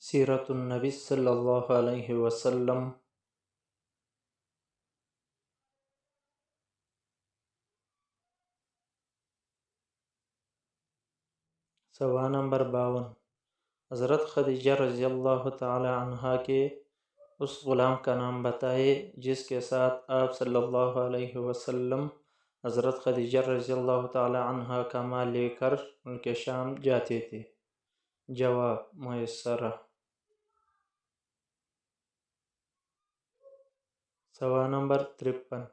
سیرت النبی صلی اللہ علیہ وسلم۔ سوال نمبر 52۔ حضرت خدیجہ رضی اللہ تعالی عنہا کے اس غلام کا نام بتائے جس کے ساتھ آپ صلی اللہ علیہ وسلم حضرت خدیجہ رضی اللہ تعالی عنہا کا مال لے کر ان کے شام جاتے تھے۔ جواب میسرہ۔ سوال نمبر 53۔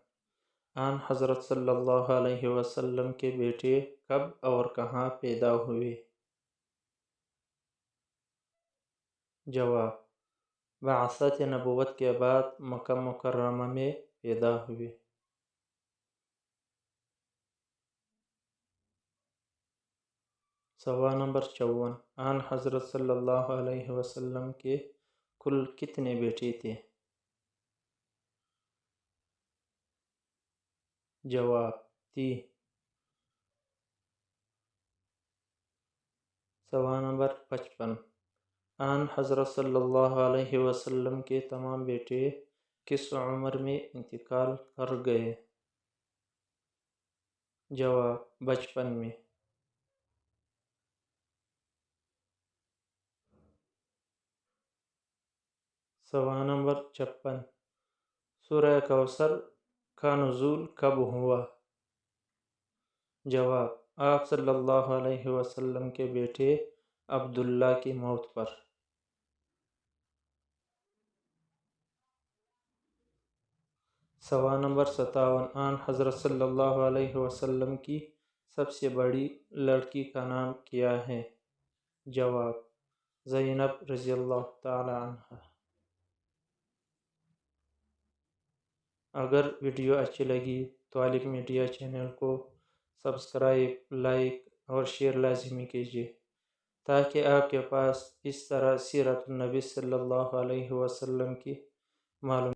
آن حضرت صلی اللہ علیہ وسلم کے بیٹے کب اور کہاں پیدا ہوئے؟ جواب بعثت نبوت کے بعد مکہ مکرمہ میں پیدا ہوئے۔ سوال نمبر 54۔ آن حضرت صلی اللہ علیہ وسلم کے کل کتنے بیٹے تھے؟ جواب 3۔ سوال نمبر 55۔ آن حضرت صلی اللہ علیہ وسلم کے تمام بیٹے کس عمر میں انتقال کر گئے؟ جواب بچپن میں۔ سوال نمبر 56۔ سورہ کوثر کا نزول کب ہوا؟ جواب آپ صلی اللہ علیہ وسلم کے بیٹے عبداللہ کی موت پر۔ سوال نمبر 57۔ آن حضرت صلی اللہ علیہ وسلم کی سب سے بڑی لڑکی کا نام کیا ہے؟ جواب زینب رضی اللہ تعالی عنہا۔ اگر ویڈیو اچھی لگی تو عالق میڈیا چینل کو سبسکرائب، لائک اور شیئر لازمی کیجیے تاکہ آپ کے پاس اس طرح سیرت النبی صلی اللہ علیہ وسلم کی معلومات